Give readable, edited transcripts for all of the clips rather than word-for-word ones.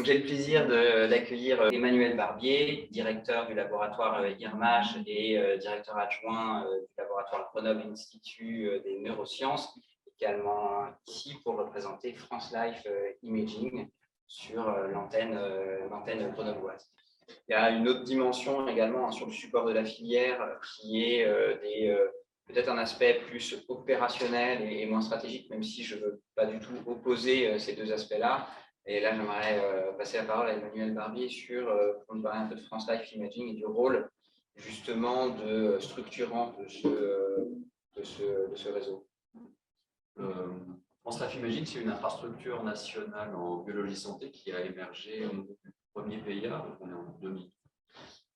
j'ai le plaisir d'accueillir Emmanuel Barbier, directeur du laboratoire IRMAGE et directeur adjoint du laboratoire Grenoble Institut des neurosciences, également ici pour représenter France Life Imaging sur l'antenne grenobloise. Il y a une autre dimension également sur le support de la filière qui est peut-être un aspect plus opérationnel et moins stratégique, même si je ne veux pas du tout opposer ces deux aspects-là. Et là, j'aimerais passer la parole à Emmanuel Barbier pour nous parler un peu de France Life Imaging et du rôle justement de structurant de ce réseau. France Life Imaging, c'est une infrastructure nationale en biologie santé qui a émergé au niveau du premier PIA, donc on est en 2000,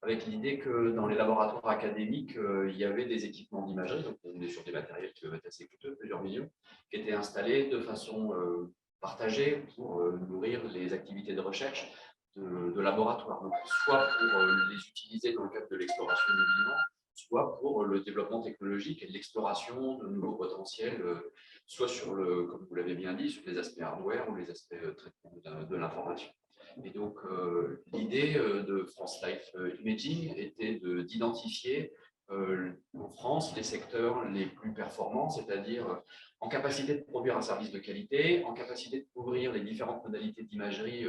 avec l'idée que dans les laboratoires académiques, il y avait des équipements d'imagerie, donc on est sur des matériels qui peuvent être assez coûteux, plusieurs millions, qui étaient installés de façon partagée pour nourrir les activités de recherche de laboratoire, donc soit pour les utiliser dans le cadre de l'exploration du vivant, soit pour le développement technologique et l'exploration de nouveaux potentiels, soit sur comme vous l'avez bien dit, sur les aspects hardware ou les aspects traitement de l'information. Et donc, l'idée de France Life Imaging était d'identifier en France les secteurs les plus performants, c'est-à-dire en capacité de produire un service de qualité, en capacité de couvrir les différentes modalités d'imagerie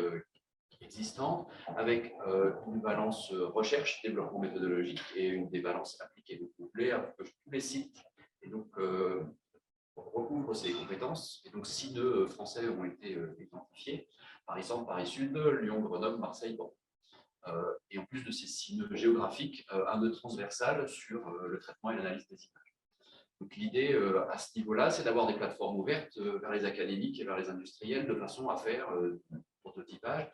existantes, avec une balance recherche, développement méthodologique et des balances appliquées. Donc, vous voulez tous les sites. Et donc, recouvre ces compétences. Et donc, 6 nœuds français ont été identifiés. Paris-Centre, Paris-Sud, Lyon, Grenoble, Marseille, Bordeaux. Et en plus de ces 6 nœuds géographiques, un nœud transversal sur le traitement et l'analyse des images. Donc, l'idée à ce niveau-là, c'est d'avoir des plateformes ouvertes vers les académiques et vers les industriels de façon à faire du prototypage.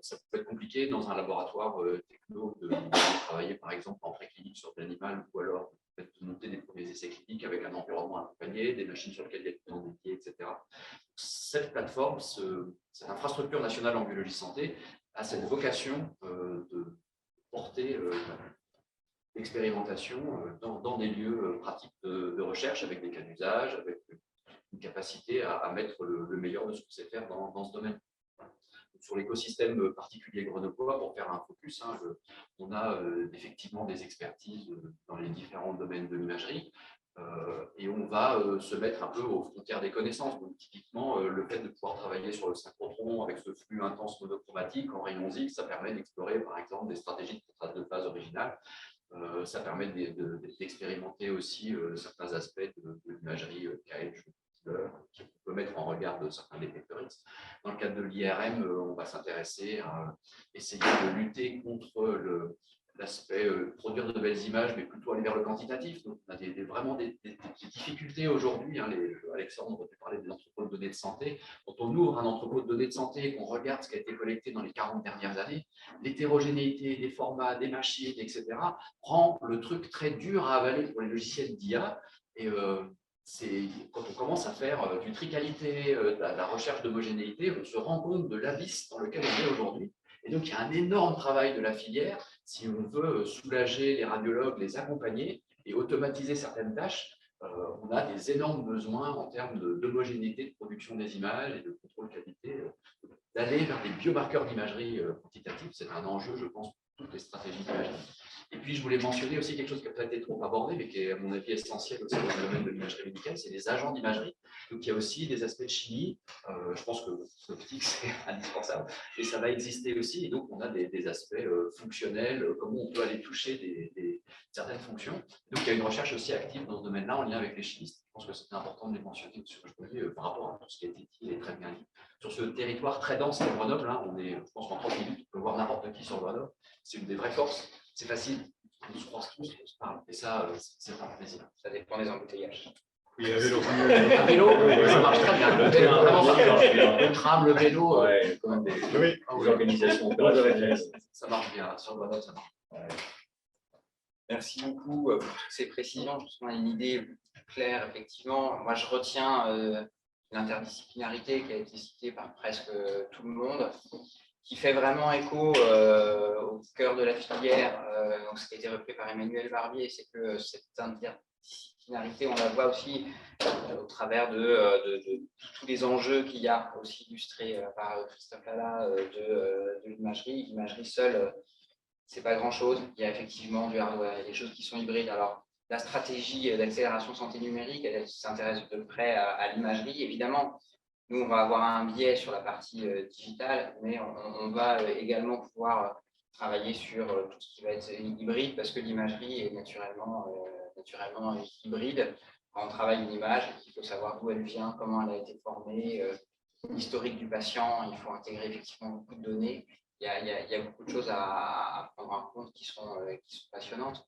Ça peut être compliqué dans un laboratoire techno de travailler par exemple en préclinique sur de l'animal ou alors de monter des premiers essais cliniques avec un environnement accompagné, des machines sur lesquelles il y a des temps dédiés, etc. Cette plateforme, cette infrastructure nationale en biologie santé a cette vocation de porter l'expérimentation dans des lieux pratiques de recherche avec des cas d'usage, avec une capacité à mettre le meilleur de ce qu'on sait faire dans ce domaine. Sur l'écosystème particulier grenoblois, pour faire un focus, on a effectivement des expertises dans les différents domaines de l'imagerie et on va se mettre un peu aux frontières des connaissances. Donc, typiquement, le fait de pouvoir travailler sur le synchrotron avec ce flux intense monochromatique en rayons X, ça permet d'explorer par exemple des stratégies de contraste de phase originale. Ça permet d'expérimenter aussi certains aspects de l'imagerie KH qui peut mettre en regard de certains détecteurs X. Dans le cadre de l'IRM, on va s'intéresser à essayer de lutter contre l'aspect produire de belles images, mais plutôt aller vers le quantitatif. Donc, on a vraiment des difficultés aujourd'hui. Alexandre, tu parlais des entrepôts de données de santé. Quand on ouvre un entrepôt de données de santé et qu'on regarde ce qui a été collecté dans les 40 dernières années, l'hétérogénéité des formats, des machines, etc., rend le truc très dur à avaler pour les logiciels d'IA. Et quand on commence à faire du tri-qualité, de la recherche d'homogénéité, on se rend compte de l'abysse dans lequel on est aujourd'hui. Et donc, il y a un énorme travail de la filière si on veut soulager les radiologues, les accompagner et automatiser certaines tâches. On a des énormes besoins en termes d'homogénéité de production des images et de contrôle qualité, d'aller vers des biomarqueurs d'imagerie quantitative. C'est un enjeu, je pense, pour toutes les stratégies d'imagerie. Et puis, je voulais mentionner aussi quelque chose qui a peut-être été trop abordé, mais qui est, à mon avis, essentiel aussi dans le domaine de l'imagerie médicale, c'est les agents d'imagerie. Donc, il y a aussi des aspects de chimie. Je pense que l'optique, c'est indispensable. Et ça va exister aussi. Et donc, on a des aspects fonctionnels, comment on peut aller toucher certaines fonctions. Donc, il y a une recherche aussi active dans ce domaine-là en lien avec les chimistes. Je pense que c'est important de les mentionner par rapport à tout ce qui a été dit et très bien dit. Sur ce territoire très dense qu'est Grenoble, je pense qu'en 30 minutes, on peut voir n'importe qui sur Grenoble. C'est une des vraies forces. C'est facile, on se croise tous, on se parle. Et ça, c'est un plaisir. Ça dépend des embouteillages. Oui, à vélo. À vélo, ça marche très bien. Le vélo, vraiment, le tram, le vélo, Oui, l'organisation, ça marche bien. Sur Grenoble, ça marche. Merci beaucoup pour toutes ces précisions. Justement, une idée plus claire, effectivement. Moi, je retiens l'interdisciplinarité qui a été citée par presque tout le monde, qui fait vraiment écho au cœur de la filière. Donc, ce qui a été repris par Emmanuel Barbier, c'est que cette interdisciplinarité multidisciplinarité, on la voit aussi au travers de tous les enjeux qu'il y a aussi illustrés par Christophe Lala de l'imagerie. L'imagerie seule, c'est pas grand-chose. Il y a effectivement du hardware, il y a des choses qui sont hybrides. Alors, la stratégie d'accélération santé numérique, elle s'intéresse de près à l'imagerie, évidemment. Nous, on va avoir un biais sur la partie digitale, mais on va également pouvoir travailler sur tout ce qui va être hybride, parce que l'imagerie est naturellement hybride. Quand on travaille une image, il faut savoir d'où elle vient, comment elle a été formée, l'historique du patient, il faut intégrer effectivement beaucoup de données. Il y a beaucoup de choses à prendre en compte qui sont passionnantes.